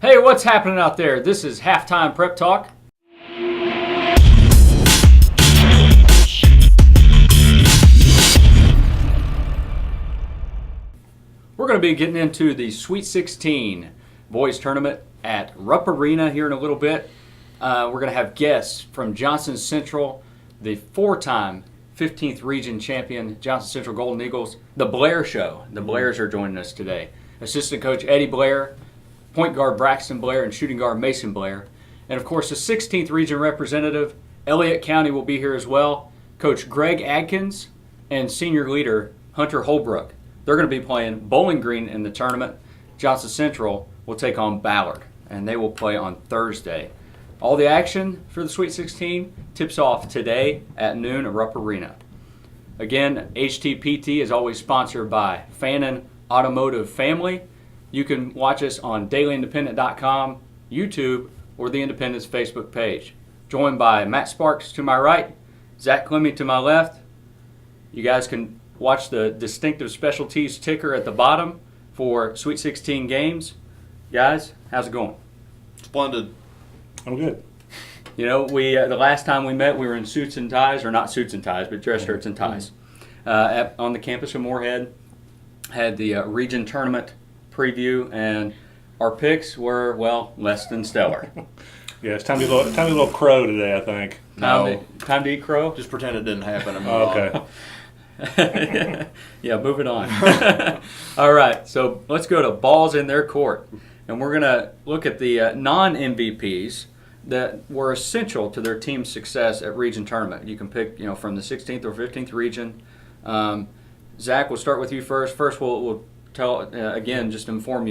Hey, what's happening out there? This is Halftime Prep Talk. We're going to be getting into the Sweet 16 boys tournament at Rupp Arena here in a little bit. We're going to have guests from Johnson Central, the four-time 15th region champion Johnson Central Golden Eagles, the Blair Show. The Blairs are joining us today. Assistant coach Eddie Blair, point guard Braxton Blair, and shooting guard Mason Blair. And of course, the 16th region representative, Elliot County, will be here as well. Coach Greg Adkins and senior leader Hunter Holbrook. They're going to be playing Bowling Green in the tournament. Johnson Central will take on Ballard, and they will play on Thursday. All the action for the Sweet 16 tips off today at noon at Rupp Arena. Again, HTPT is always sponsored by Fannin Automotive Family. You can watch us on dailyindependent.com, YouTube, or the Independent's Facebook page. Joined by Matt Sparks to my right, Zack Klemme to my left. You guys can watch the distinctive specialties ticker at the bottom for Sweet 16 games. Guys, how's it going? Splendid. I'm good. You know, we the last time we met, we were in suits and ties, or not suits and ties, but dress shirts and ties, on the campus of Moorhead. Had the region tournament preview, and our picks were, well, less than stellar. Yeah, it's time to be a little crow today, I think. Time to eat crow? Just pretend it didn't happen. Okay. Yeah, moving on. All right, so let's go to balls in their court. And we're going to look at the non-MVPs that were essential to their team's success at region tournament. You can pick, from the 16th or 15th region. Zack, we'll start with you first. First, we'll tell, again, just reinform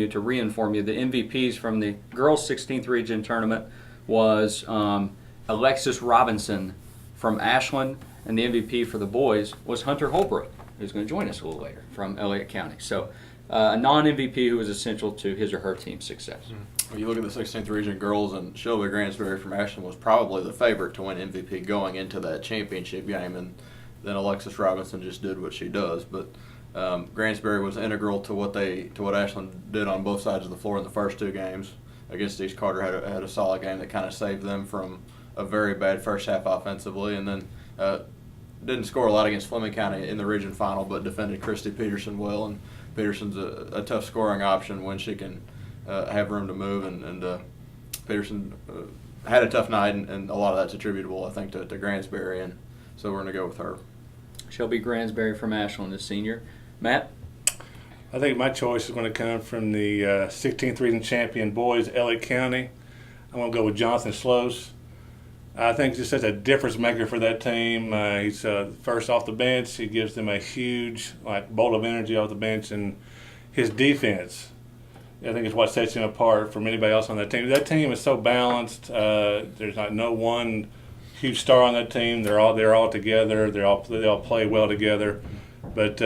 you, the MVPs from the girls' 16th region tournament was Alexis Robinson from Ashland, and the MVP for the boys was Hunter Holbrook, who's going to join us a little later from Elliot County. So a non-MVP who was essential to his or her team's success. When you look at the 16th region girls, and Shelby Gransberry from Ashland was probably the favorite to win MVP going into that championship game, and then Alexis Robinson just did what she does. But Gransberry was integral to what Ashland did on both sides of the floor in the first two games. Against East Carter had a solid game that kind of saved them from a very bad first half offensively, and then didn't score a lot against Klemme County in the region final, but defended Christy Peterson well. And Peterson's a tough scoring option when she can have room to move, and Peterson had a tough night, and a lot of that's attributable, I think, to Gransberry, and so we're going to go with her. Shelby Gransberry from Ashland, the senior. Matt? I think my choice is going to come from the 16th region champion boys, Elliot County. I'm going to go with Jonathan Sloas. I think he's just such a difference maker for that team. He's first off the bench. He gives them a huge bolt of energy off the bench, and his defense, I think, is what sets him apart from anybody else on that team. That team is so balanced. There's no one huge star on that team. They're all together. They all play well together. But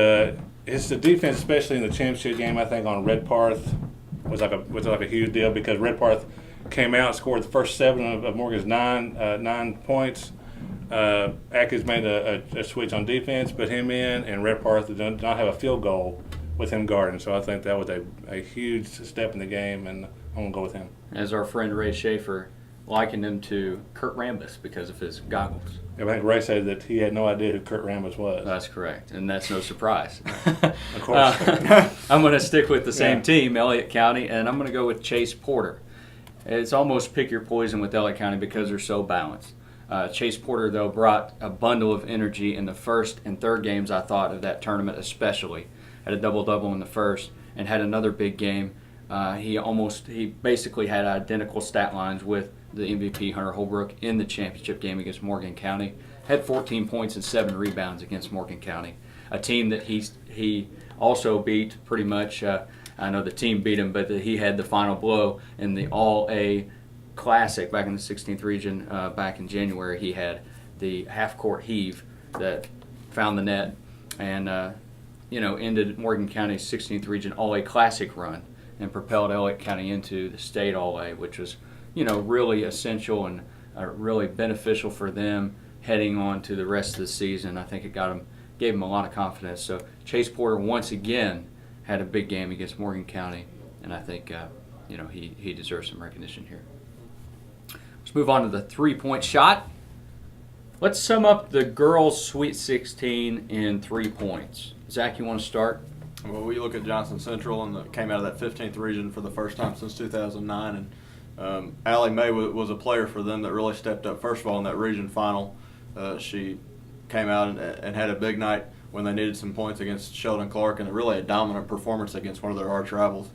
it's the defense, especially in the championship game. I think on Redpath was like a huge deal, because Redpath came out and scored the first 7 of Morgan's 9 points. Atkins made a switch on defense, put him in, and Redpath did not have a field goal with him guarding. So I think that was a huge step in the game, and I'm going to go with him. As our friend Ray Schaefer likened him to Kurt Rambis because of his goggles. I think Ray said that he had no idea who Kurt Rambis was. That's correct, and that's no surprise. Of course. I'm going to stick with the same team, Elliot County, and I'm going to go with Chase Porter. It's almost pick your poison with Elliot County because they're so balanced. Chase Porter, though, brought a bundle of energy in the first and third games, I thought, of that tournament especially. Had a double-double in the first and had another big game. He basically had identical stat lines with the MVP, Hunter Holbrook, in the championship game against Morgan County. Had 14 points and 7 rebounds against Morgan County, a team that he also beat pretty much. I know the team beat him, but he had the final blow in the All-A Classic back in the 16th region back in January. He had the half-court heave that found the net and ended Morgan County's 16th region All-A Classic run and propelled Elliot County into the state All-A, which was really essential and really beneficial for them heading on to the rest of the season. I think it gave him a lot of confidence. So Chase Porter once again had a big game against Morgan County, and I think he deserves some recognition here. Let's move on to the 3-point shot. Let's sum up the girls' Sweet 16 in 3 points. Zach, you want to start? Well, we look at Johnson Central, and came out of that 15th region for the first time since 2009. And Allie Mae was a player for them that really stepped up. First of all, in that region final, she came out and had a big night when they needed some points against Sheldon Clark, and really a dominant performance against one of their arch rivals.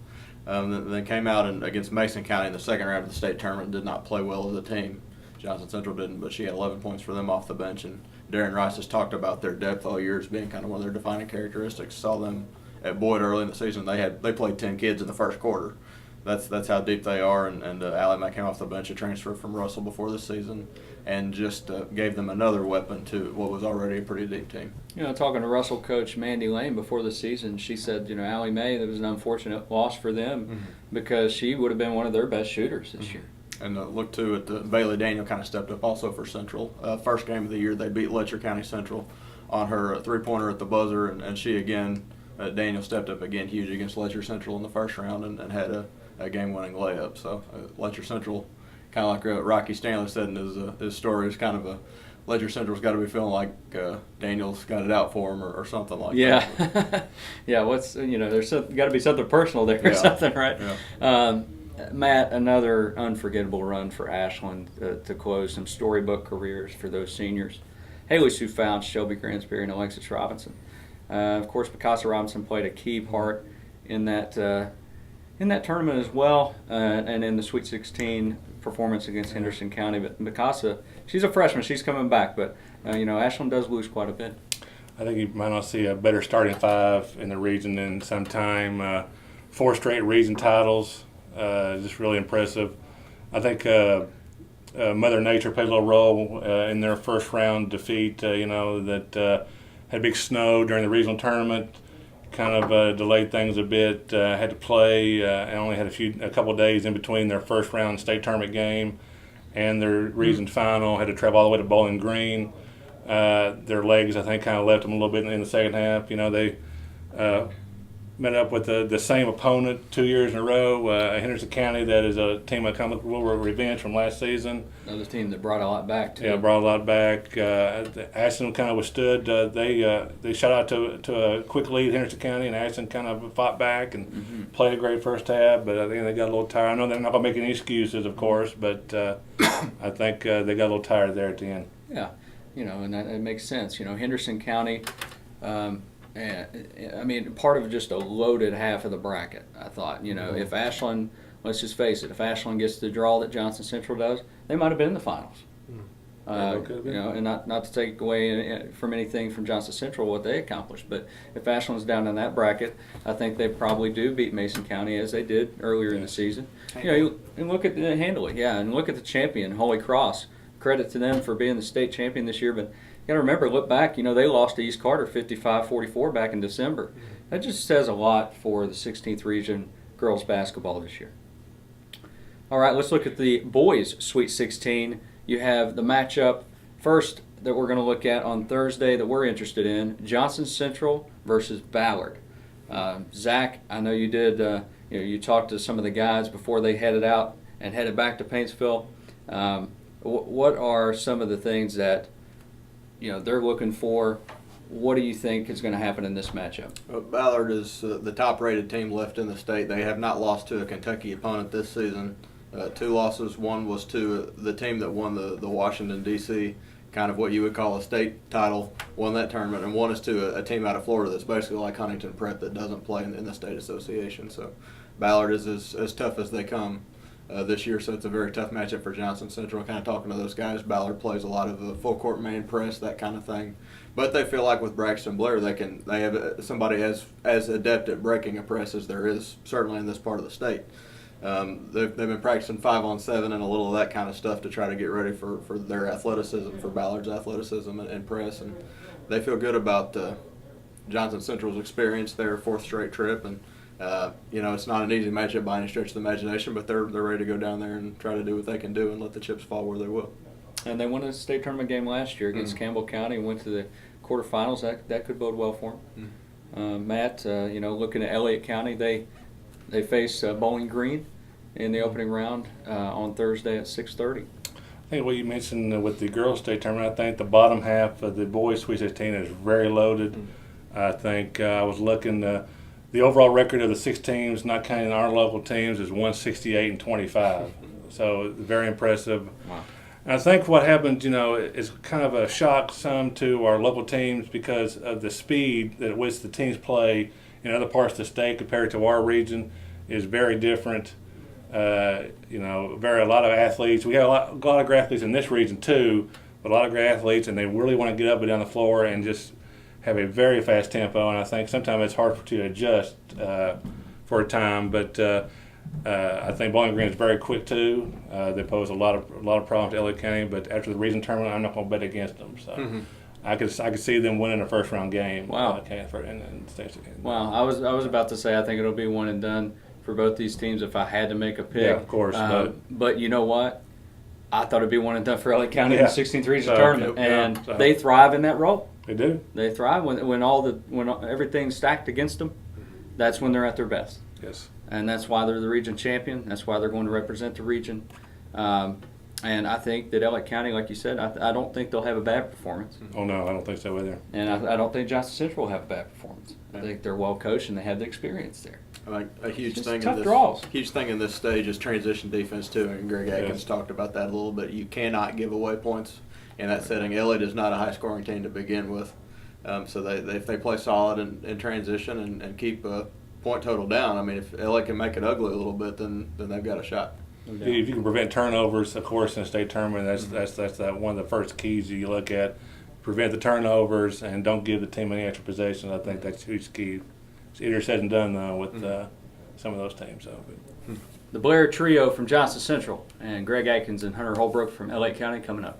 Then came out against Mason County in the second round of the state tournament. Did not play well as a team. Johnson Central didn't, but she had 11 points for them off the bench. And Darren Rice has talked about their depth all year as being kind of one of their defining characteristics. Saw them at Boyd early in the season. They played 10 kids in the first quarter. That's how deep they are. And Allie Mae came off the bench, a transfer from Russell before this season, and just gave them another weapon to what was already a pretty deep team. Talking to Russell coach Mandy Lane before the season, she said, Allie Mae, that was an unfortunate loss for them because she would have been one of their best shooters this year. And look, too, at Bailey Daniel kind of stepped up also for Central. First game of the year, they beat Letcher County Central on her three-pointer at the buzzer, and she again, Daniel stepped up again huge against Letcher Central in the first round and had a game-winning layup. So Letcher Central, kind of like Rocky Stanley said in his story, is kind of a Letcher Central's got to be feeling like Daniel's got it out for him or something like that. Yeah. What's there's got to be something personal there or something, right? Yeah. Matt, another unforgettable run for Ashland to close some storybook careers for those seniors. Haley Sue Founds, Shelby Gransberry, and Alexis Robinson. Of course, Picasso Robinson played a key part in that tournament as well, and in the Sweet 16 performance against Henderson County. But Picasso, she's a freshman, she's coming back, but Ashland does lose quite a bit. I think you might not see a better starting five in the region in some time. 4 straight region titles. Just really impressive. I think Mother Nature played a little role in their first round defeat. That had big snow during the regional tournament, kind of delayed things a bit. Had to play and only had a couple of days in between their first round state tournament game and their region final. Had to travel all the way to Bowling Green. Their legs, I think, kind of left them a little bit in the second half. They met up with the same opponent 2 years in a row, Henderson County, that is a team that kind of looked a little revenge from last season. Another team that brought a lot back, too. Yeah, brought a lot back. Ashland kind of withstood. They shot out to a quick lead, Henderson County, and Ashland kind of fought back and played a great first half, but I think they got a little tired. I know they're not going to make any excuses, of course, but I think they got a little tired there at the end. Yeah, and that makes sense. Henderson County, part of just a loaded half of the bracket, I thought. If Ashland, let's just face it, if Ashland gets the draw that Johnson Central does, they might have been in the finals. And not to take away from anything from Johnson Central what they accomplished, but if Ashland's down in that bracket, I think they probably do beat Mason County as they did earlier in the season. And look at handily, and look at the champion, Holy Cross. Credit to them for being the state champion this year, but you got to remember, look back, they lost to East Carter 55-44 back in December. That just says a lot for the 16th region girls basketball this year. All right, let's look at the boys Sweet 16. You have the matchup first that we're going to look at on Thursday that we're interested in, Johnson Central versus Ballard. Zack, I know you did, you talked to some of the guys before they headed out and headed back to Paintsville. What are some of the things that they're looking for? What do you think is going to happen in this matchup? Ballard is the top-rated team left in the state. They have not lost to a Kentucky opponent this season. 2 losses. One was to the team that won the Washington, D.C., kind of what you would call a state title, won that tournament, and one is to a team out of Florida that's basically like Huntington Prep that doesn't play in the state association. So Ballard is as tough as they come this year, so it's a very tough matchup for Johnson Central. Kind of talking to those guys, Ballard plays a lot of full court man press, that kind of thing. But they feel like with Braxton Blair, they have somebody as adept at breaking a press as there is certainly in this part of the state. They've been practicing 5-on-7 and a little of that kind of stuff to try to get ready for their athleticism, for Ballard's athleticism and press, and they feel good about Johnson Central's experience, their 4th straight trip, and it's not an easy matchup by any stretch of the imagination, but they're ready to go down there and try to do what they can do and let the chips fall where they will. And they won a state tournament game last year against Campbell County and went to the quarterfinals. That could bode well for them. Matt, looking at Elliot County, they face Bowling Green. in the opening round on Thursday at 6:30. I think what you mentioned with the girls' state tournament, I think the bottom half of the boys' Sweet 16 is very loaded. I think I was looking, the overall record of the 6 teams, not counting our local teams, is 168-25. So very impressive. Wow. And I think what happened, is kind of a shock some to our local teams because of the speed at which the teams play in other parts of the state compared to our region is very different. A lot of athletes. We have a lot of great athletes in this region too, but a lot of great athletes, and they really want to get up and down the floor and just have a very fast tempo. And I think sometimes it's hard to adjust for a time. But I think Bowling Green is very quick too. They pose a lot of problems to Elliot County. But after the region tournament, I'm not going to bet against them. So I could see them winning a first round game. Wow. Wow. I was about to say I think it'll be one and done for both these teams if I had to make a pick. Yeah, of course. But you know what? I thought it'd be one and done for LA County in the 16th region So, tournament, and they thrive in that role. They do. They thrive when everything's stacked against them. That's when they're at their best. Yes. And that's why they're the region champion. That's why they're going to represent the region. And I think that Elliot County, like you said, I don't think they'll have a bad performance. Oh no, I don't think so either. And I don't think Johnson Central will have a bad performance. I think they're well coached and they have the experience there. Like a huge Just thing. tough draws. Huge thing in this stage is transition defense too, and Greg Adkins talked about that a little bit. You cannot give away points in that setting. Elliot is not a high-scoring team to begin with, so if they play solid in transition and keep a point total down, I mean, if Elliot can make it ugly a little bit, then they've got a shot. If you can prevent turnovers, of course, in a state tournament, that's one of the first keys you look at. Prevent the turnovers and don't give the team any extra possessions. I think that's huge key. It's easier said than done though with some of those teams. So. The Blair trio from Johnson Central and Greg Adkins and Hunter Holbrook from Elliot County coming up.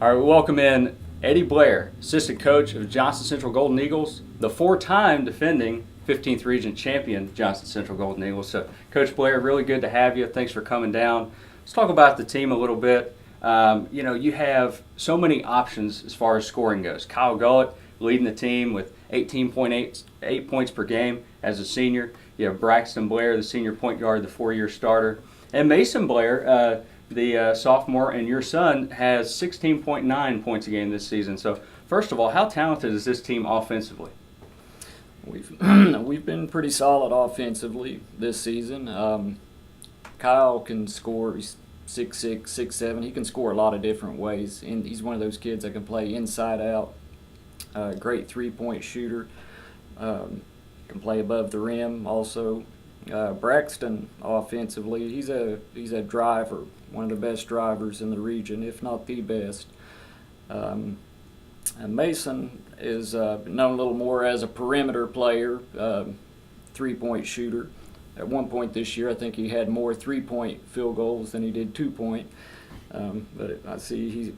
All right, we welcome in Eddie Blair, assistant coach of Johnson Central Golden Eagles, the 4-time defending 15th Region champion Johnson Central Golden Eagles. So, Coach Blair, really good to have you. Thanks for coming down. Let's talk about the team a little bit. You have so many options as far as scoring goes. Kyle Gullett leading the team with 18.8 points per game as a senior. You have Braxton Blair, the senior point guard, the 4-year starter. And Mason Blair, the sophomore, and your son has 16.9 points a game this season. So, first of all, how talented is this team offensively? We've been pretty solid offensively this season. Kyle can score. He's 6'6", 6'7". He can score a lot of different ways. And he's one of those kids that can play inside out. Great three-point shooter. Can play above the rim also. Braxton offensively, he's a driver, one of the best drivers in the region, if not the best. And Mason is known a little more as a perimeter player, three-point shooter. At one point this year, I think he had more three-point field goals than he did two-point. But I see he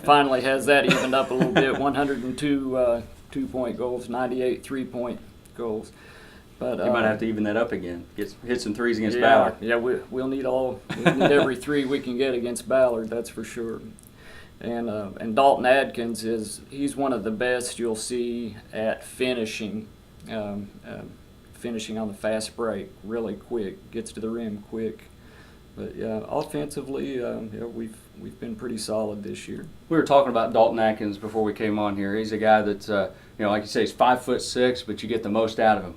finally has that evened up a little bit. 102 two-point goals, 98 three-point goals. But you might have to even that up again. Hit some threes against Ballard. Yeah, we'll need every three we can get against Ballard. That's for sure. And Dalton Adkins he's one of the best you'll see at finishing. Finishing on the fast break, really quick, gets to the rim quick. But yeah, offensively, we've been pretty solid this year. We were talking about Dalton Adkins before we came on here. He's a guy that's, like you say, he's 5'6", but you get the most out of him.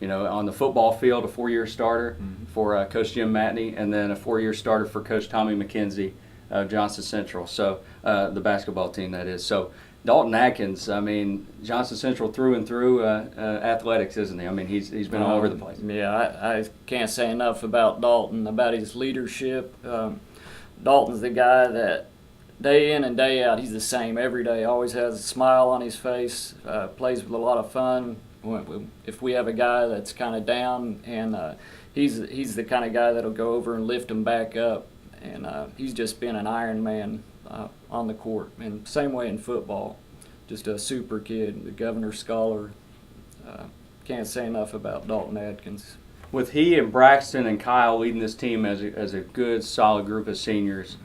On the football field, a 4-year starter for Coach Jim Matney, and then a 4-year starter for Coach Tommy McKenzie of Johnson Central. So the basketball team, that is. So Dalton Adkins, I mean, Johnson Central through and through athletics, isn't he? I mean, he's been all over the place. Yeah, I can't say enough about Dalton, about his leadership. Dalton's the guy that day in and day out, he's the same every day. Always has a smile on his face, plays with a lot of fun. If we have a guy that's kind of down, and he's the kind of guy that'll go over and lift him back up. And he's just been an Iron Man on the court. And same way in football, just a super kid, the Governor's Scholar. Can't say enough about Dalton Adkins. With he and Braxton and Kyle leading this team as a good, solid group of seniors,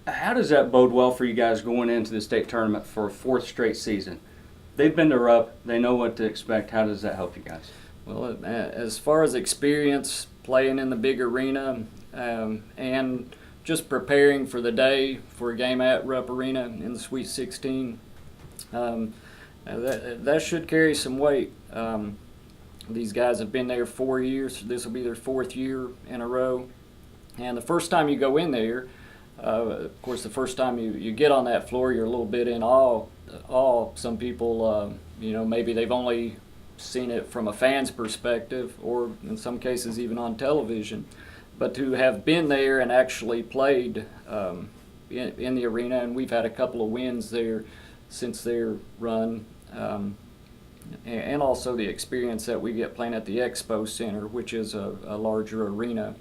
how does that bode well for you guys going into the state tournament for a 4th straight season? They've been to Rupp. They know what to expect. How does that help you guys? Well, as far as experience playing in the big arena and just preparing for the day for a game at Rupp Arena in the Sweet 16, that should carry some weight. These guys have been there 4 years. This will be their 4th year in a row. And the first time you go in there, of course, the first time you get on that floor, you're a little bit in awe. Some people, maybe they've only seen it from a fan's perspective, or in some cases even on television. But to have been there and actually played in the arena, and we've had a couple of wins there since their run, and also the experience that we get playing at the Expo Center, which is a larger arena.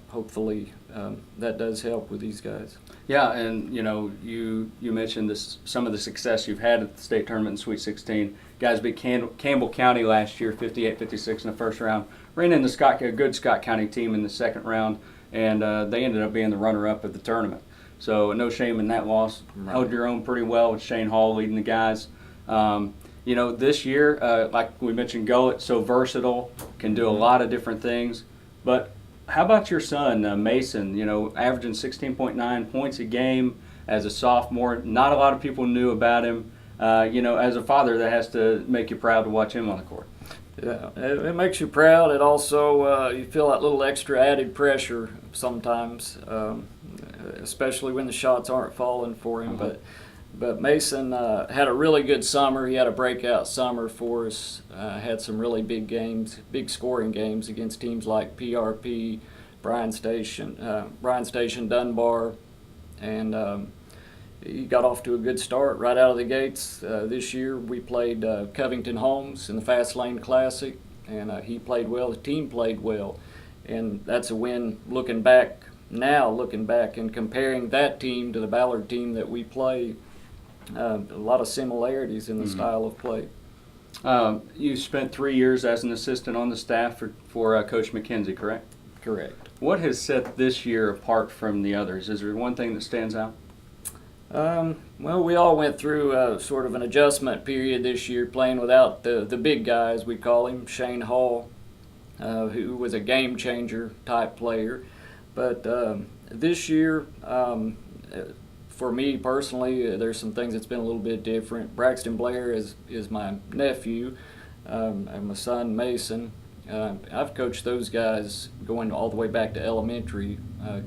Hopefully that does help with these guys. Yeah, and you mentioned some of the success you've had at the state tournament in Sweet 16. Guys beat Campbell County last year, 58-56 in the first round. Ran into a good Scott County team in the second round, and they ended up being the runner-up of the tournament. So no shame in that loss. Right. Held your own pretty well with Shane Hall leading the guys. This year, like we mentioned, Gullett, so versatile, can do a lot of different things. But how about your son, Mason, averaging 16.9 points a game as a sophomore? Not a lot of people knew about him. As a father, that has to make you proud to watch him on the court. Yeah, it makes you proud. It also, you feel that little extra added pressure sometimes, especially when the shots aren't falling for him. But Mason had a really good summer. He had a breakout summer for us. Had some really big games, big scoring games against teams like PRP, Bryan Station, Dunbar, and he got off to a good start right out of the gates. This year we played Covington Holmes in the Fast Lane Classic, and he played well. The team played well, and that's a win. Looking back and comparing that team to the Ballard team that we play. A lot of similarities in the style of play. You spent 3 years as an assistant on the staff for Coach McKenzie, correct? Correct. What has set this year apart from the others? Is there one thing that stands out? Well, we all went through sort of an adjustment period this year, playing without the big guys, we call him, Shane Hall, who was a game changer type player. But this year, for me personally, there's some things that's been a little bit different. Braxton Blair is my nephew, and my son Mason. I've coached those guys going all the way back to elementary,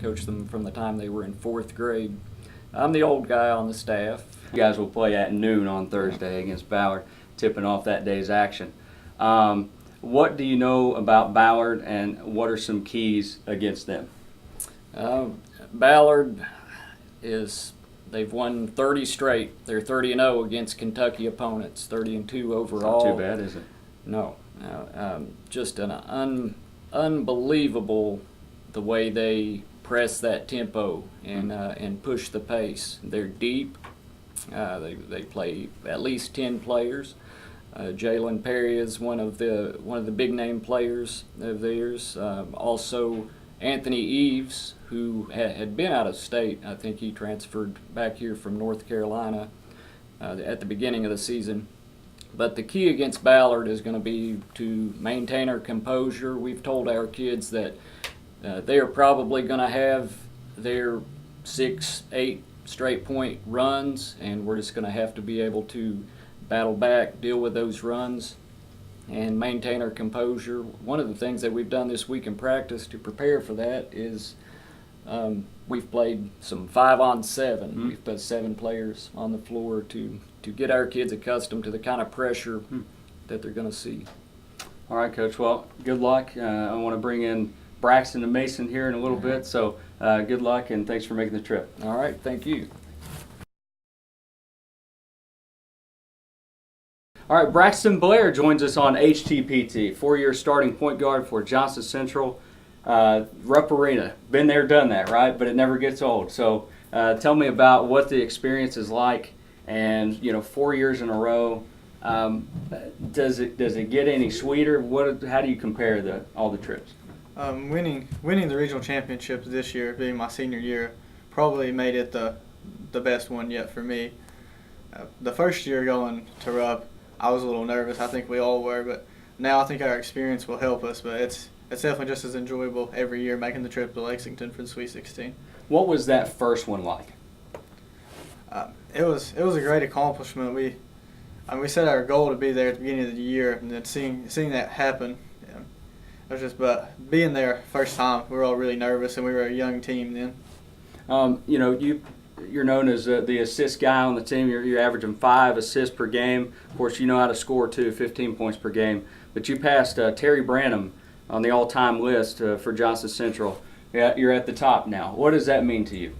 coached them from the time they were in 4th grade. I'm the old guy on the staff. You guys will play at noon on Thursday against Ballard, tipping off that day's action. What do you know about Ballard, and what are some keys against them? Ballard they've won 30 straight. They're 30-0 against Kentucky opponents, 30-2 overall. Not too bad, is it? No. Just an unbelievable the way they press that tempo and push the pace. They're deep. They play at least 10 players. Jalen Perry is one of the big name players of theirs. Also Anthony Eves, who had been out of state. I think he transferred back here from North Carolina at the beginning of the season. But the key against Ballard is going to be to maintain our composure. We've told our kids that they are probably going to have their 6-8 straight point runs, and we're just going to have to be able to battle back, deal with those runs, and maintain our composure. One of the things that we've done this week in practice to prepare for that is we've played some 5-on-7. We've put 7 players on the floor to get our kids accustomed to the kind of pressure that they're going to see. All right, Coach. Well, good luck. I want to bring in Braxton and Mason here in a little bit, so good luck and thanks for making the trip. All right, thank you. All right, Braxton Blair joins us on HTPT, 4-year starting point guard for Johnson Central. Rupp Arena, been there, done that, right? But it never gets old. So tell me about what the experience is like, and 4 years in a row. Does it get any sweeter? How do you compare all the trips? Winning the regional championships this year, being my senior year, probably made it the best one yet for me. The first year going to Rupp, I was a little nervous. I think we all were, but now I think our experience will help us, but it's definitely just as enjoyable every year making the trip to Lexington for the Sweet 16. What was that first one like? It was a great accomplishment. We set our goal to be there at the beginning of the year, and then seeing that happen, it was just. But being there first time, we were all really nervous, and we were a young team then. You're known as the assist guy on the team. You're averaging 5 assists per game. Of course, you know how to score too, 15 points per game. But you passed Terry Branham on the all-time list for Johnson Central. Yeah, you're at the top now. What does that mean to you?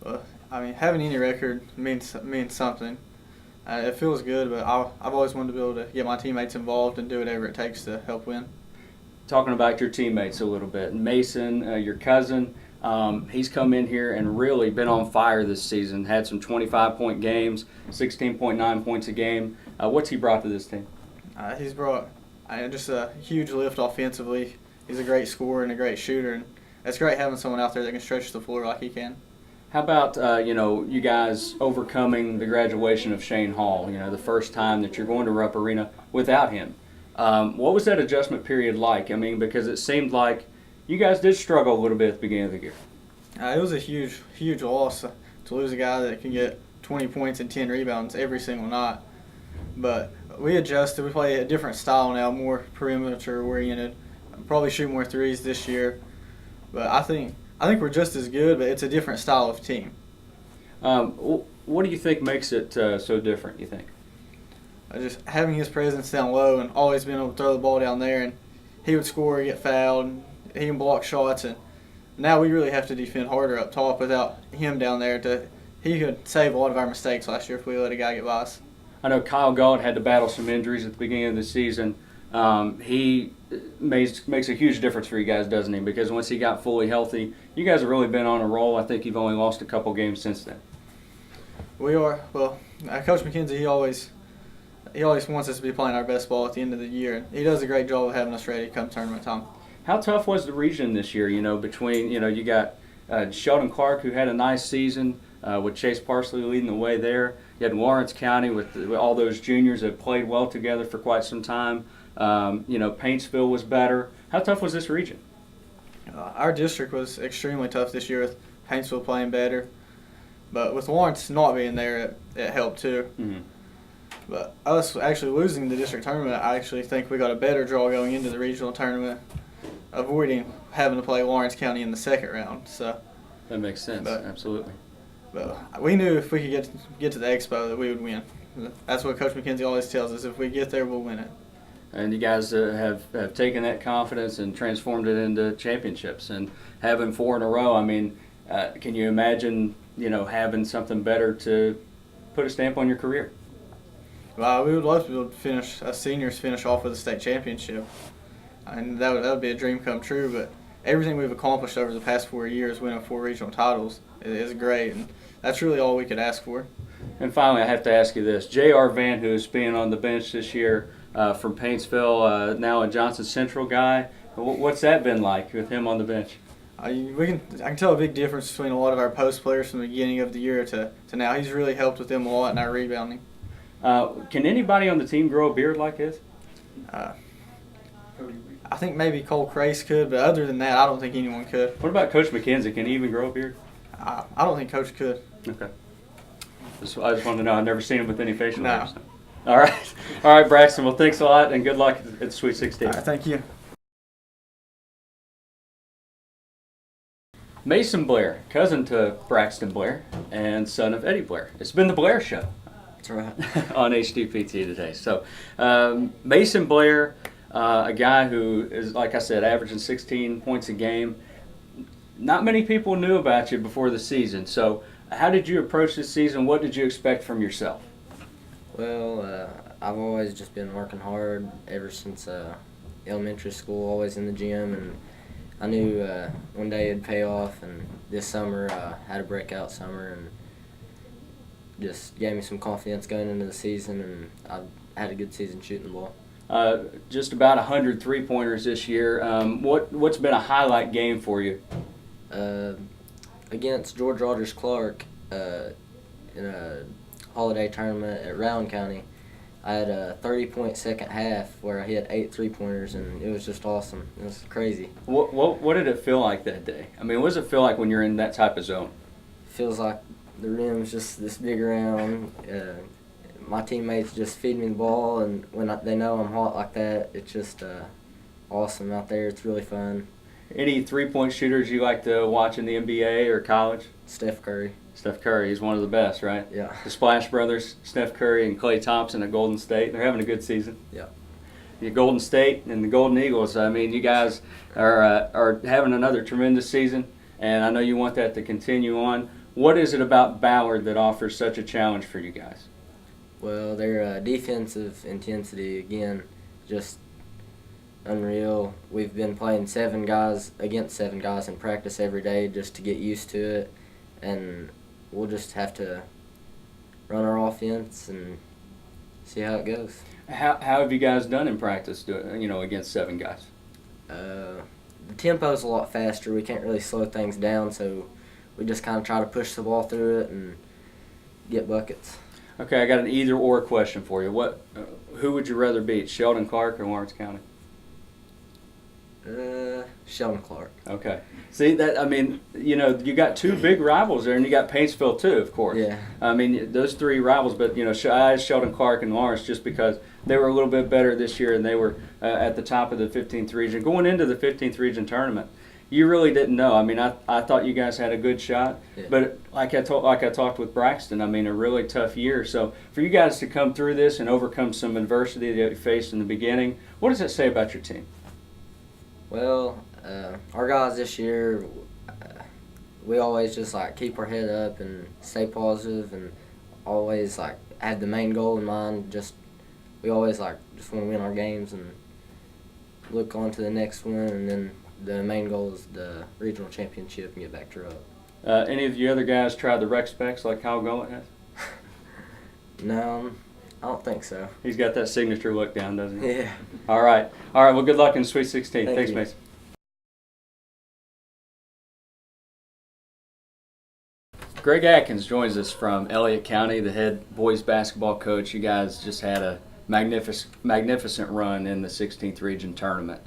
Well, having any record means something. It feels good, but I've always wanted to be able to get my teammates involved and do whatever it takes to help win. Talking about your teammates a little bit, Mason, your cousin, he's come in here and really been on fire this season. Had some 25-point games, 16.9 points a game. What's he brought to this team? He's brought just a huge lift offensively. He's a great scorer and a great shooter, and it's great having someone out there that can stretch the floor like he can. How about you guys overcoming the graduation of Shane Hall? The first time that you're going to Rupp Arena without him. What was that adjustment period like? Because it seemed like you guys did struggle a little bit at the beginning of the year. It was a huge loss to lose a guy that can get 20 points and 10 rebounds every single night. But we adjusted. We play a different style now, more perimeter oriented. Probably shoot more threes this year. But I think we're just as good, but it's a different style of team. What do you think makes it so different, you think? Just having his presence down low and always being able to throw the ball down there, and he would score, get fouled, and he can block shots, and now we really have to defend harder up top without him down there. He could save a lot of our mistakes last year if we let a guy get by us. I know Kyle Galt had to battle some injuries at the beginning of the season. He makes a huge difference for you guys, doesn't he? Because once he got fully healthy, you guys have really been on a roll. I think you've only lost a couple games since then. We are. Well, Coach McKenzie, he always wants us to be playing our best ball at the end of the year. He does a great job of having us ready come tournament time. How tough was the region this year? Between you got Sheldon Clark, who had a nice season with Chase Parsley leading the way there. You had Lawrence County with all those juniors that played well together for quite some time. Paintsville was better. How tough was this region? Our district was extremely tough this year with Paintsville playing better. But with Lawrence not being there, it helped too. Mm-hmm. But us actually losing the district tournament, I actually think we got a better draw going into the regional tournament, avoiding having to play Lawrence County in the second round. So that makes sense. Absolutely. But we knew if we could get to the Expo that we would win. That's what Coach McKenzie always tells us. If we get there, we'll win it. And you guys have taken that confidence and transformed it into championships. And having 4 in a row, can you imagine, having something better to put a stamp on your career? Well, we would love to be able to finish off with a state championship. And that would be a dream come true. But everything we've accomplished over the past 4 years, winning 4 regional titles, is great. And that's really all we could ask for. And finally, I have to ask you this. J.R. Van, who's being on the bench this year from Paintsville, now a Johnson Central guy, what's that been like with him on the bench? I can tell a big difference between a lot of our post players from the beginning of the year to now. He's really helped with them a lot in our rebounding. Can anybody on the team grow a beard like his? I think maybe Cole Crace could, but other than that, I don't think anyone could. What about Coach McKenzie? Can he even grow a beard? I don't think Coach could. Okay. I just wanted to know. I've never seen him with any facial hair. No. So. All right, Braxton. Well, thanks a lot, and good luck at the Sweet 16. All right, thank you. Mason Blair, cousin to Braxton Blair and son of Eddie Blair. It's been the Blair Show. That's right. On HDPT today. So, Mason Blair, a guy who is, like I said, averaging 16 points a game. Not many people knew about you before the season. So, how did you approach this season? What did you expect from yourself? Well, I've always just been working hard ever since elementary school, always in the gym, and I knew one day it'd pay off, and this summer I had a breakout summer and just gave me some confidence going into the season, and I had a good season shooting the ball. Just about 100 three-pointers this year. What's been a highlight game for you? Against George Rogers Clark in a holiday tournament at Rowan County, I had a 30-point second half where I hit 8 3-pointers, and it was just awesome. It was crazy. What did it feel like that day? I mean, what does it feel like when you're in that type of zone? Feels like the rim's just this big around. My teammates just feed me the ball, and when they know I'm hot like that, it's just awesome out there. It's really fun. Any three-point shooters you like to watch in the NBA or college? Steph Curry. Steph Curry is one of the best, right? Yeah. The Splash Brothers, Steph Curry and Klay Thompson at Golden State. They're having a good season. Yeah. The Golden State and the Golden Eagles, I mean, you guys are having another tremendous season, and I know you want that to continue on. What is it about Ballard that offers such a challenge for you guys? Well, their defensive intensity, again, just unreal. We've been playing 7 guys against 7 guys in practice every day just to get used to it, and we'll just have to run our offense and see how it goes. How have you guys done in practice, against 7 guys? The tempo's a lot faster. We can't really slow things down, so we just kind of try to push the ball through it and get buckets. Okay, I got an either-or question for you. Who would you rather beat, Sheldon Clark or Lawrence County? Sheldon Clark. Okay. See, you got 2 big rivals there, and you got Paintsville too, of course. Yeah. I mean, those 3 rivals, but, I asked Sheldon Clark and Lawrence just because they were a little bit better this year, and they were at the top of the 15th region. Going into the 15th region tournament, you really didn't know. I mean, I thought you guys had a good shot, Yeah. but like I talked with Braxton, I mean, a really tough year. So for you guys to come through this and overcome some adversity that you faced in the beginning, what does it say about your team? Well, our guys this year, we always just keep our head up and stay positive, and always have the main goal in mind. We always just want to win our games and look on to the next one, and then the main goal is the regional championship and get back to up. Any of you other guys tried the rec specs like Kyle Gullett has? No, I don't think so. He's got that signature look down, doesn't he? Yeah. All right. Well, good luck in Sweet 16. Thank Thanks, you. Mason. Greg Adkins joins us from Elliot County, the head boys basketball coach. You guys just had a magnificent run in the 16th region tournament,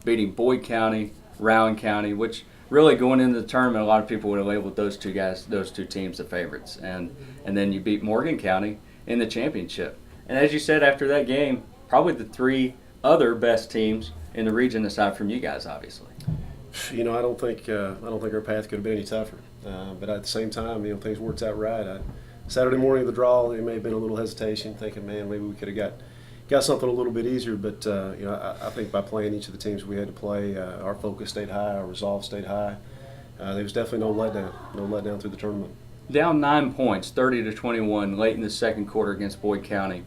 beating Boyd County, Rowan County, which really going into the tournament, a lot of people would have labeled those 2 teams the favorites. And then you beat Morgan County in the championship. And as you said after that game, probably the 3 other best teams in the region aside from you guys, obviously. I don't think our path could have been any tougher. But at the same time, things worked out right. Saturday morning of the draw, there may have been a little hesitation, thinking, man, maybe we could have got something a little bit easier. But I think by playing each of the teams we had to play, our focus stayed high, our resolve stayed high. There was definitely no letdown through the tournament. Down 9 points, 30-21, late in the second quarter against Boyd County.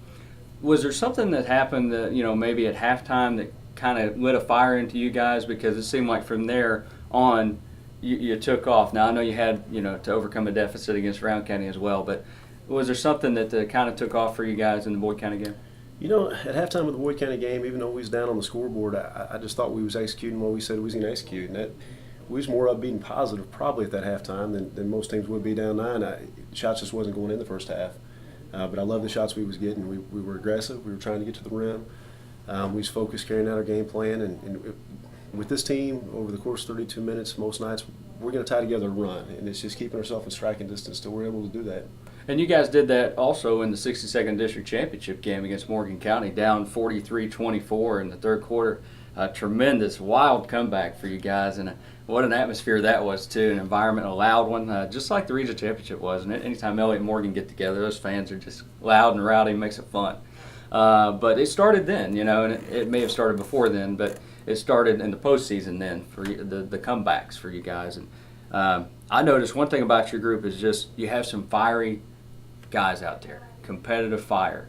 Was there something that happened that maybe at halftime that kind of lit a fire into you guys? Because it seemed like from there on, you took off. Now I know you had to overcome a deficit against Round County as well, but was there something that kind of took off for you guys in the Boyd County game? At halftime of the Boyd County game, even though we was down on the scoreboard, I just thought we was executing what we said we was going to execute, and that we was more upbeat and positive probably at that halftime than most teams would be down 9. Shots just wasn't going in the first half, but I love the shots we was getting. We were aggressive. We were trying to get to the rim. We was focused, carrying out our game plan, and with this team, over the course of 32 minutes, most nights, we're going to tie together a run, and it's just keeping ourselves in striking distance till we're able to do that. And you guys did that also in the 62nd District Championship game against Morgan County, down 43-24 in the third quarter. A tremendous, wild comeback for you guys, and what an atmosphere that was, too. An environment, a loud one, just like the region championship was. And anytime Elliot and Morgan get together, those fans are just loud and rowdy and makes it fun. But it started then, and it may have started before then, but it started in the postseason then for the comebacks for you guys. And I noticed one thing about your group is just you have some fiery guys out there, competitive fire.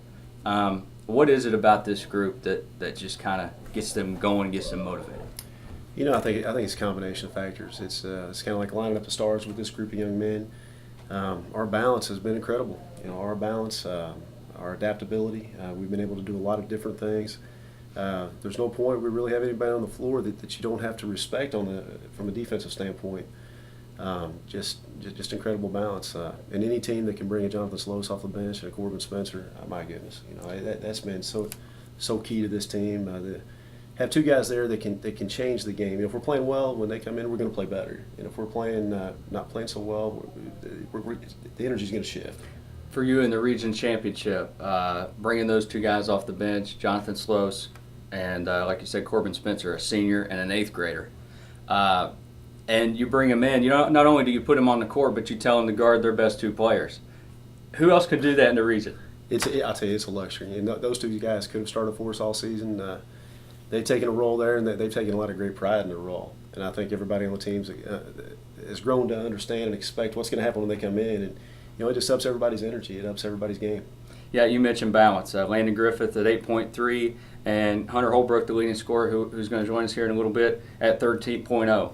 What is it about this group that just kind of gets them going, gets them motivated? I think it's a combination of factors. It's kind of like lining up the stars with this group of young men. Our balance has been incredible. Our balance, our adaptability. We've been able to do a lot of different things. There's no point we really have anybody on the floor that you don't have to respect from a defensive standpoint. Just incredible balance. And any team that can bring a Jonathan Sloas off the bench and a Corbin Spencer, my goodness, that's been so key to this team. Have two guys there that can change the game. If we're playing well, when they come in, we're going to play better. And if we're playing not playing so well, the energy's going to shift. For you in the region championship, bringing those two guys off the bench, Jonathan Sloas and, like you said, Corbin Spencer, a senior and an 8th grader. And you bring them in. Not only do you put them on the court, but you tell them to guard their best 2 players. Who else could do that in the region? I'll tell you, it's a luxury. And those 2 guys could have started for us all season. They've taken a role there, and they've taken a lot of great pride in their role. And I think everybody on the team has grown to understand and expect what's going to happen when they come in. And it just ups everybody's energy. It ups everybody's game. Yeah, you mentioned balance. Landon Griffith at 8.3, and Hunter Holbrook, the leading scorer, who's going to join us here in a little bit, at 13.0.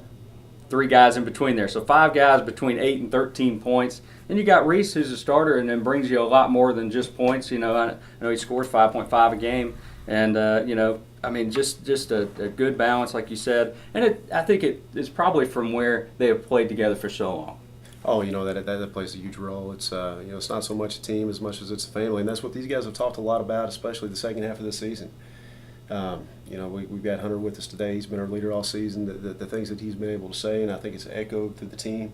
3 guys in between there. So 5 guys between 8 and 13 points. Then you got Reese, who's a starter, and then brings you a lot more than just points. I know he scores 5.5 a game, and just a good balance, like you said. And I think it's probably from where they have played together for so long. Oh, that plays a huge role. It's it's not so much a team as much as it's a family, and that's what these guys have talked a lot about, especially the second half of this season. We've got Hunter with us today. He's been our leader all season. The things that he's been able to say, and I think it's echoed through the team.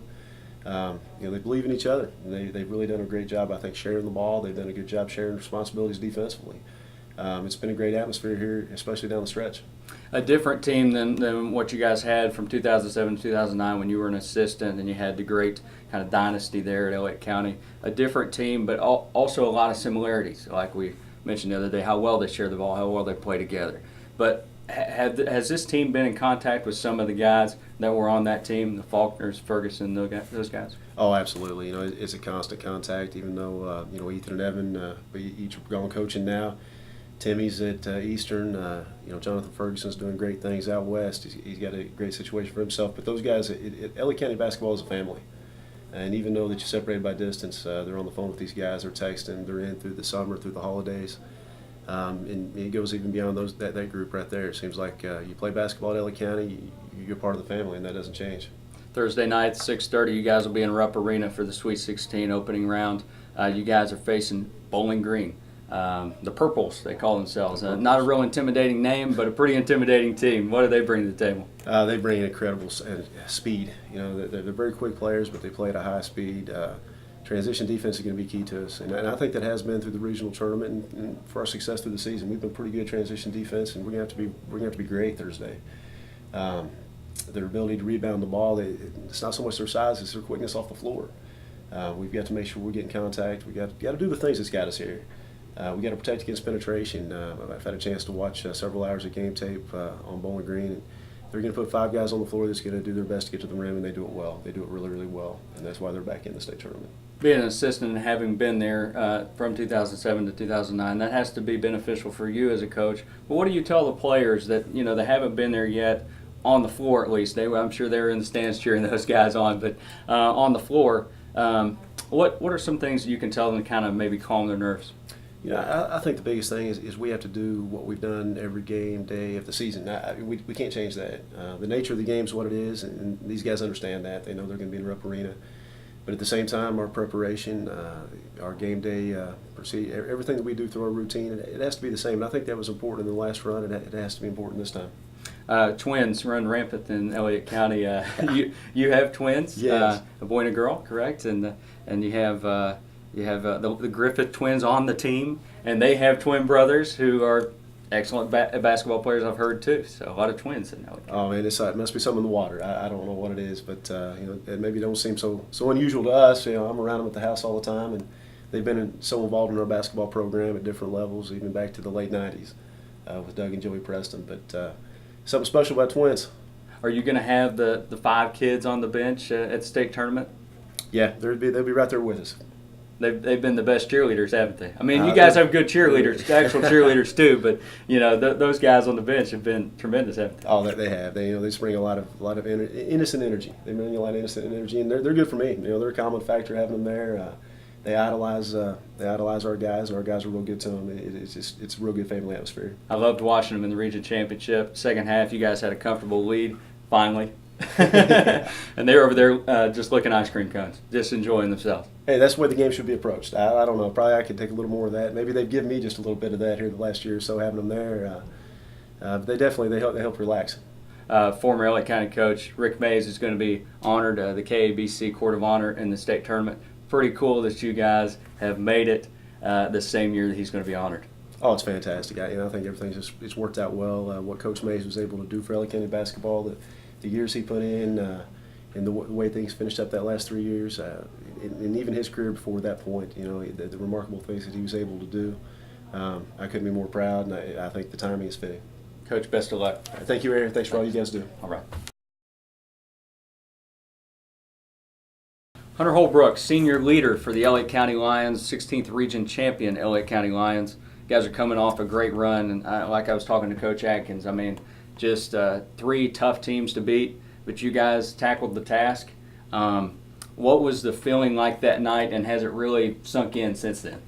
They believe in each other. And they've really done a great job, I think, sharing the ball. They've done a good job sharing responsibilities defensively. It's been a great atmosphere here, especially down the stretch. A different team than what you guys had from 2007 to 2009 when you were an assistant and you had the great kind of dynasty there at Elliot County. A different team, but also a lot of similarities, like we mentioned the other day, how well they share the ball, how well they play together. But has this team been in contact with some of the guys that were on that team, the Faulkners, Ferguson, those guys? Oh, absolutely. It's a constant contact, even though, Ethan and Evan, we each gone coaching now. Timmy's at Eastern. Jonathan Ferguson's doing great things out west. He's got a great situation for himself. But those guys, Elliot County basketball is a family. And even though that you're separated by distance, they're on the phone with these guys. They're texting. They're in through the summer, through the holidays. And it goes even beyond that group right there. It seems like you play basketball at Elliot County, you're part of the family, and that doesn't change. Thursday night, 6:30, you guys will be in Rupp Arena for the Sweet 16 opening round. You guys are facing Bowling Green. The Purples, they call themselves. Not a real intimidating name, but a pretty intimidating team. What do they bring to the table? They bring incredible speed. They're very quick players, but they play at a high speed. Transition defense is going to be key to us, and I think that has been through the regional tournament and for our success through the season. We've been pretty good at transition defense, and we're going to have to be great Thursday. Their ability to rebound the ball, it's not so much their size; it's their quickness off the floor. We've got to make sure we're getting contact. We got to do the things that's got us here. We got to protect against penetration. I've had a chance to watch several hours of game tape on Bowling Green. And they're going to put 5 guys on the floor that's going to do their best to get to the rim, and they do it well. They do it really, really well, and that's why they're back in the state tournament. Being an assistant and having been there from 2007 to 2009, that has to be beneficial for you as a coach. But what do you tell the players that they haven't been there yet, on the floor at least? I'm sure they were in the stands cheering those guys on, but on the floor, what are some things that you can tell them to kind of maybe calm their nerves? I think the biggest thing is we have to do what we've done every game day of the season. We can't change that. The nature of the game is what it is, and these guys understand that. They know they're going to be in Rupp Arena. But at the same time, our preparation, our game day procedure, everything that we do through our routine, it has to be the same. And I think that was important in the last run, and it has to be important this time. Twins run rampant in Elliot County. You have twins, yes. A boy and a girl, correct? And you have the Griffith twins on the team, and they have twin brothers who are excellent basketball players, I've heard too. So a lot of twins in Elliot County. Oh man, it must be something in the water. I don't know what it is, but it maybe don't seem so unusual to us. I'm around them at the house all the time, and they've been so involved in our basketball program at different levels, even back to the late '90s with Doug and Joey Preston. But something special about twins. Are you going to have the 5 kids on the bench at the state tournament? Yeah, they'll be right there with us. They've been the best cheerleaders, haven't they? I mean, you guys have good cheerleaders, actual cheerleaders too, but those guys on the bench have been tremendous, haven't they? Oh, they have. They bring a lot of innocent energy. They bring a lot of innocent energy, and they're good for me. They're a common factor having them there. They idolize our guys, and our guys are real good to them. It's a real good family atmosphere. I loved watching them in the region championship. Second half, you guys had a comfortable lead. Finally, And they're over there just licking ice cream cones, just enjoying themselves. Hey, that's the way the game should be approached. I don't know. Probably I could take a little more of that. Maybe they've given me just a little bit of that here the last year or so, having them there. But they help relax. Former Elliot County coach Rick Mays is going to be honored the KABC Court of Honor in the state tournament. Pretty cool that you guys have made it the same year that he's going to be honored. Oh, it's fantastic. I think everything's it's worked out well. What Coach Mays was able to do for Elliot County basketball, the years he put in, and the way things finished up that last 3 years, and even his career before that point, the remarkable things that he was able to do. I couldn't be more proud, and I think the timing is fitting. Coach, best of luck. Thank you, Aaron. Thanks for all you guys do. All right. Hunter Holbrook, senior leader for the Elliot County Lions, 16th region champion Elliot County Lions. You guys are coming off a great run, and like I was talking to Coach Adkins, I mean, just 3 tough teams to beat, but you guys tackled the task. What was the feeling like that night, and has it really sunk in since then?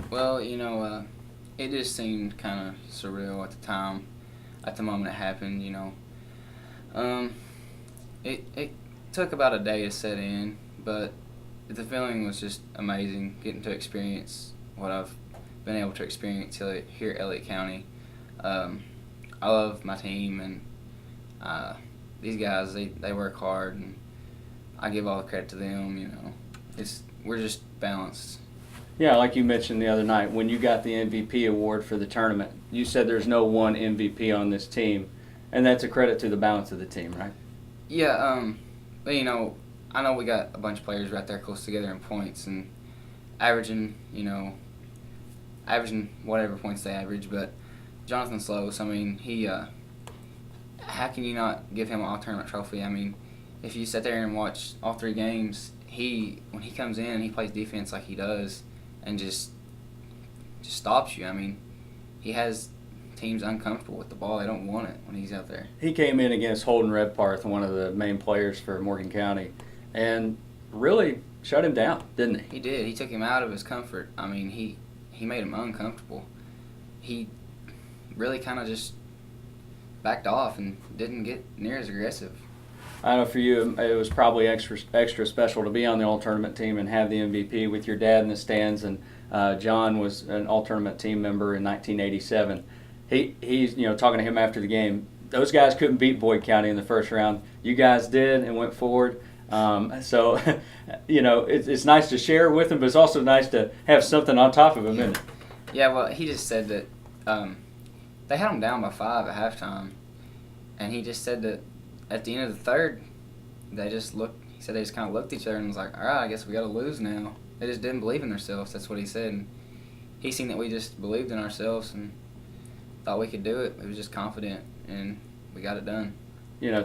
Well, it just seemed kind of surreal at the time, at the moment it happened, It took about a day to set in, but the feeling was just amazing, getting to experience what I've been able to experience here at Elliot County. I love my team, and these guys, they work hard, and I give all the credit to them. We're just balanced. Yeah, like you mentioned the other night, when you got the MVP award for the tournament, you said there's no one MVP on this team, and that's a credit to the balance of the team, right? Yeah, but I know we got a bunch of players right there close together in points and averaging whatever points they average, but Jonathan Slows, I mean, he, how can you not give him an all-tournament trophy? I mean, if you sit there and watch all 3 games, when he comes in and he plays defense like he does and just stops you, I mean, he has teams uncomfortable with the ball. They don't want it when he's out there. He came in against Holden Redparth, one of the main players for Morgan County, and really shut him down, didn't he? He did. He took him out of his comfort. I mean, he made him uncomfortable. He really kind of just backed off and didn't get near as aggressive. I know for you, it was probably extra special to be on the all-tournament team and have the MVP with your dad in the stands, and John was an all-tournament team member in 1987. He's talking to him after the game. Those guys couldn't beat Boyd County in the first round. You guys did and went forward. So, it's nice to share with him, but it's also nice to have something on top of him, isn't it? Yeah, well, he just said that they had him down by 5 at halftime, and he just said that at the end of the third, they just kind of looked at each other and was like, all right, I guess we got to lose now. They just didn't believe in themselves. That's what he said. And he seen that we just believed in ourselves and thought we could do it. We was just confident, and we got it done.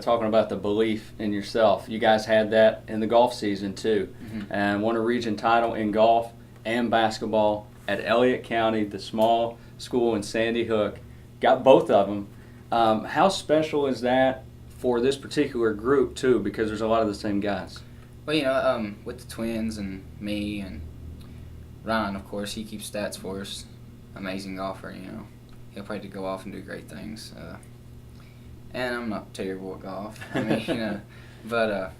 Talking about the belief in yourself, you guys had that in the golf season too, and won a region title in golf and basketball at Elliot County, the small school in Sandy Hook. Got both of them. How special is that for this particular group too? Because there's a lot of the same guys. Well, with the twins and me and Ryan, of course, he keeps stats for us. Amazing golfer, He'll probably go off and do great things. And I'm not terrible at golf. I mean, but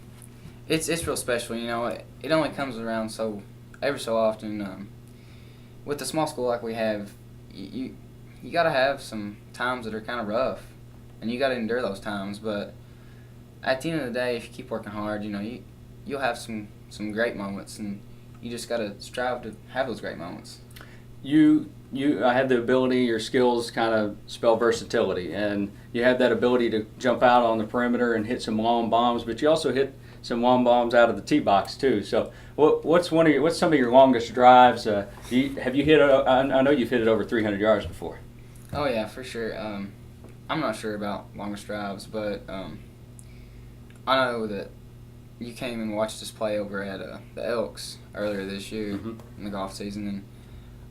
it's real special. It only comes around every so often. With the small school like we have, you got to have some times that are kind of rough, and you got to endure those times. But at the end of the day, if you keep working hard, you'll have some great moments, and you just got to strive to have those great moments. I had the ability, your skills kind of spell versatility, and you have that ability to jump out on the perimeter and hit some long bombs, but you also hit some long bombs out of the tee box too. So what's some of your longest drives? Have you hit I know you've hit it over 300 yards before. Oh yeah, for sure. I'm not sure about longest drives, but I know that you came and watched us play over at the Elks earlier this year in the golf season, and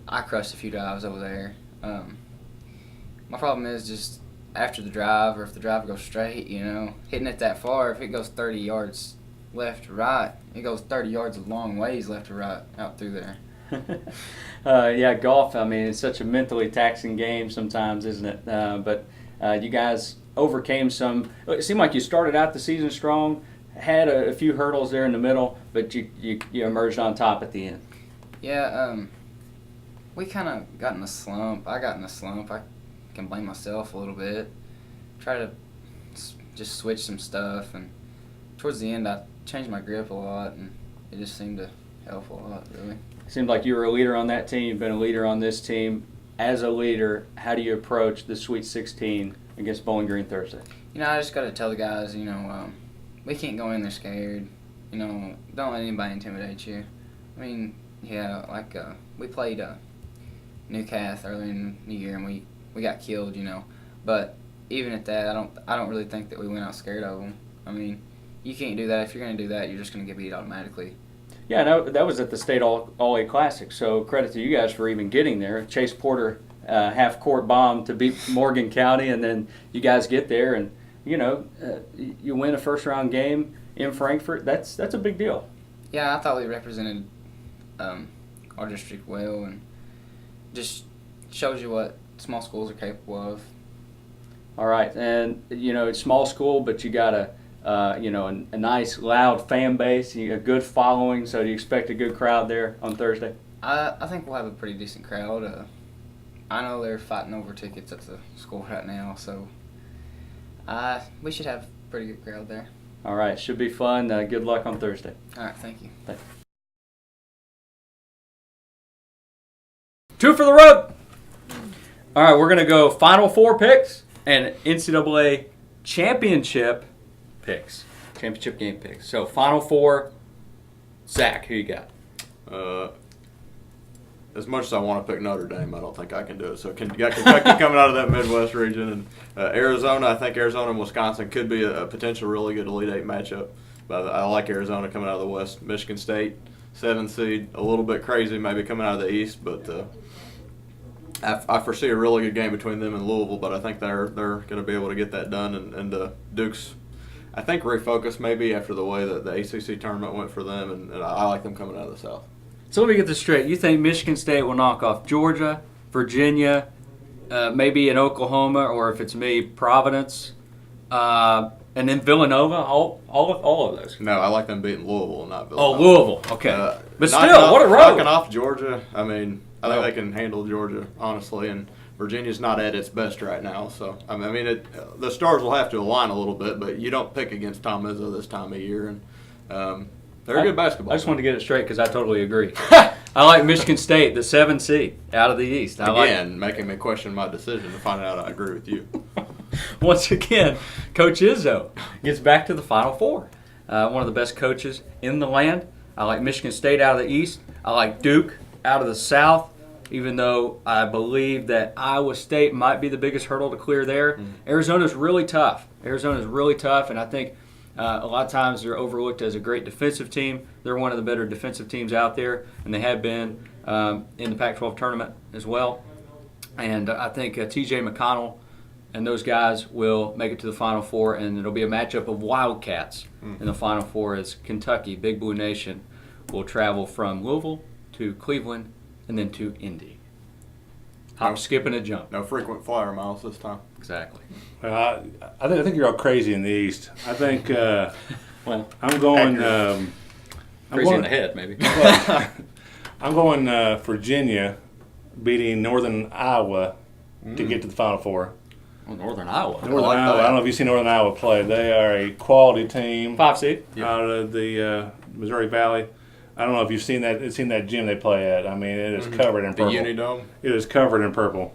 I crushed a few drives over there. My problem is just after the drive, or if the drive goes straight, hitting it that far, if it goes 30 yards left to right, it goes 30 yards a long ways left to right out through there. Yeah, golf, I mean, it's such a mentally taxing game sometimes, isn't it? But you guys overcame some. It seemed like you started out the season strong, had a few hurdles there in the middle, but you emerged on top at the end. Yeah, we kind of got in a slump. I got in a slump. I can blame myself a little bit. Try to just switch some stuff, and towards the end I changed my grip a lot, and it just seemed to help a lot, really. Seemed like you were a leader on that team. You've been a leader on this team. As a leader, how do you approach the Sweet 16 against Bowling Green Thursday? I just got to tell the guys, we can't go in there scared. Don't let anybody intimidate you. I mean, we played Newcath earlier in the year, and we got killed, But even at that, I don't really think that we went out scared of them. I mean, you can't do that. If you're going to do that, you're just going to get beat automatically. Yeah, that was at the State All-A Classic, so credit to you guys for even getting there. Chase Porter half-court bomb to beat Morgan County, and then you guys get there, and, you win a first-round game in Frankfort. That's a big deal. Yeah, I thought we represented our district well, and just shows you what small schools are capable of. All right, and, it's small school, but you got a nice, loud fan base, a good following, so do you expect a good crowd there on Thursday? I think we'll have a pretty decent crowd. I know they're fighting over tickets at the school right now, so we should have a pretty good crowd there. All right, should be fun. Good luck on Thursday. All right, thank you. Thanks. Two for the road. All right, we're going to go Final Four picks and NCAA championship picks, championship game picks. So Final Four, Zack, who you got? As much as I want to pick Notre Dame, I don't think I can do it. So you got Kentucky coming out of that Midwest region, and Arizona. I think Arizona and Wisconsin could be a potential really good Elite Eight matchup. But I like Arizona coming out of the West. Michigan State, 7th seed, a little bit crazy, maybe coming out of the East, but I foresee a really good game between them and Louisville. But I think they're going to be able to get that done, and Duke's, I think, refocused maybe after the way that the ACC tournament went for them, and I like them coming out of the South. So let me get this straight. You think Michigan State will knock off Georgia, Virginia, maybe in Oklahoma, or if it's me, Providence, and then Villanova, all of those? No, I like them beating Louisville, not Villanova. Oh, Louisville. Okay. But still, what a road. Knocking off Georgia, I mean, I think they can handle Georgia, honestly, and Virginia's not at its best right now. So, I mean, the stars will have to align a little bit, but you don't pick against Tom Izzo this time of year, and they're a good basketball I just team. wanted to get it straight because I totally agree. I like Michigan State, the 7th seed out of the East. Making me question my decision to find out I agree with you. Once again, Coach Izzo gets back to the Final Four. One of the best coaches in the land. I like Michigan State out of the East. I like Duke out of the South, even though I believe that Iowa State might be the biggest hurdle to clear there. Arizona's really tough. And I think a lot of times they're overlooked as a great defensive team. They're one of the better defensive teams out there, and they have been in the Pac-12 tournament as well. And I think T.J. McConnell and those guys will make it to the Final Four, and it'll be a matchup of Wildcats in the Final Four as Kentucky, Big Blue Nation, will travel from Louisville to Cleveland and then to Indy. Hop, skip, and a jump. No frequent flyer miles this time. Exactly. I think you're all crazy in the East. I think Well, I'm going. crazy in the head, maybe. I'm going Virginia beating Northern Iowa to get to the Final Four. Well, Northern Iowa. Northern Iowa. I don't know if you've seen Northern Iowa play. They are a quality team. 5 seed. Out of the Missouri Valley. I don't know if you've seen that gym they play at. I mean, it is covered in purple. The Unidome. It is covered in purple.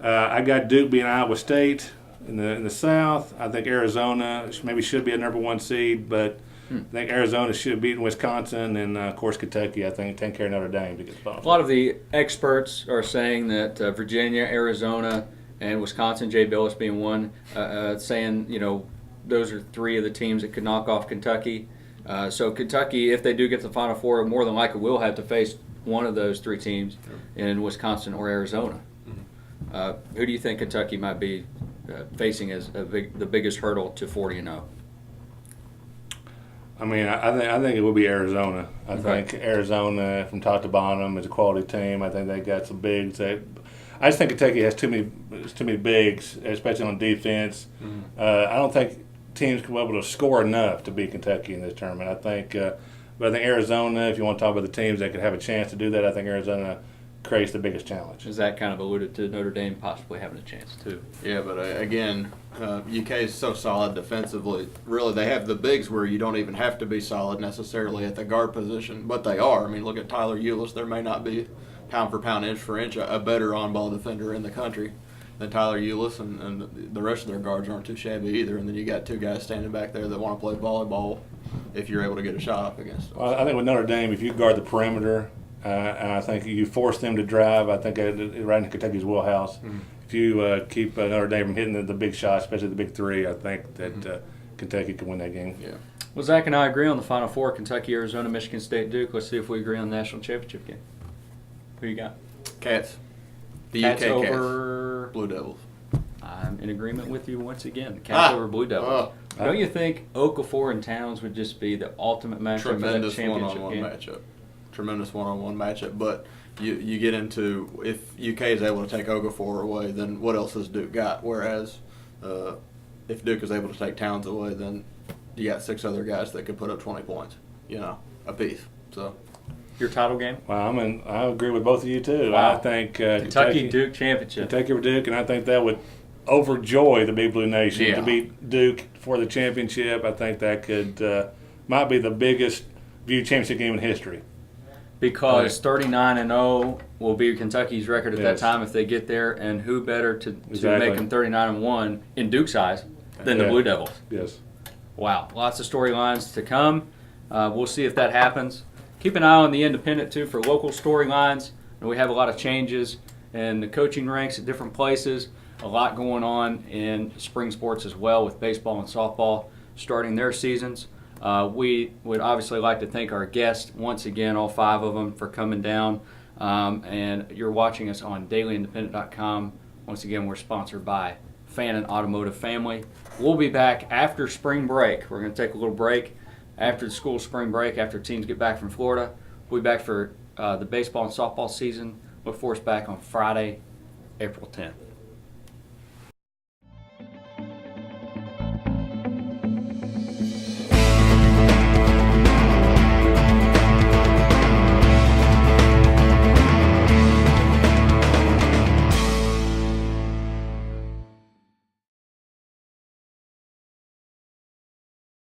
I got Duke beating Iowa State in the South. I think Arizona maybe should be a number 1 seed, but I think Arizona should beat Wisconsin, and of course Kentucky. I think take care of Notre Dame to get the Final A Four. lot of the experts are saying that Virginia, Arizona, and Wisconsin, Jay Billis being one, saying those are 3 of the teams that could knock off Kentucky. So Kentucky, if they do get to the Final Four, more than likely will have to face one of those 3 teams in Wisconsin or Arizona. Who do you think Kentucky might be facing as the biggest hurdle to 40-0? I mean, I think it will be Arizona. I think Arizona, from top to bottom, is a quality team. I think they got some bigs. I I just think Kentucky has too many bigs, especially on defense. I don't think teams can be able to score enough to beat Kentucky in this tournament. I think, but I think Arizona, if you want to talk about the teams that could have a chance to do that, I think Arizona creates the biggest challenge. Zach kind of alluded to Notre Dame possibly having a chance too. Yeah, but again, UK is so solid defensively. Really, they have the bigs where you don't even have to be solid necessarily at the guard position, but they are. I mean, look at Tyler Eulis. There may not be pound for pound, inch for inch, a better on-ball defender in the country than Tyler Eulis, and the rest of their guards aren't too shabby either. And then you got two guys standing back there that want to play volleyball if you're able to get a shot up against them. Well, I think with Notre Dame, if you guard the perimeter, and I think you force them to drive, I think right in Kentucky's wheelhouse. If you keep Notre Dame from hitting the big shots, especially the big three, I think that Kentucky can win that game. Yeah. Well, Zach and I agree on the Final Four: Kentucky, Arizona, Michigan State, Duke. Let's see if we agree on the national championship game. Who you got? Cats. The Cats UK over Cats. Blue Devils. I'm in agreement with you once again. Cats over Blue Devils. Don't you think Okafor and Towns would just be the ultimate matchup for that Tremendous championship one-on-one game? matchup. Tremendous one-on-one matchup. But you get into, if UK is able to take Okafor away, then what else has Duke got? Whereas if Duke is able to take Towns away, then you got 6 other guys that could put up 20 points, apiece. So. Your title game? Well, I agree with both of you too. Wow. I think Kentucky Duke championship. Kentucky over Duke, and I think that would overjoy the Big Blue Nation Yeah. to beat Duke for the championship. I think that could might be the biggest viewed championship game in history. Because 39-0 will be Kentucky's record at that Yes. time if they get there, and who better to Exactly. make them 39-1 in Duke's eyes than the Yeah. Blue Devils? Yes. Wow, lots of storylines to come. We'll see if that happens. Keep an eye on the Independent, too, for local storylines. And we have a lot of changes in the coaching ranks at different places. A lot going on in spring sports as well, with baseball and softball starting their seasons. We would obviously like to thank our guests once again, all 5 of them, for coming down. And you're watching us on dailyindependent.com. Once again, we're sponsored by Fan and Automotive Family. We'll be back after spring break. We're going to take a little break after the school spring break, after teams get back from Florida. We'll be back for the baseball and softball season. Look for us back on Friday, April 10th.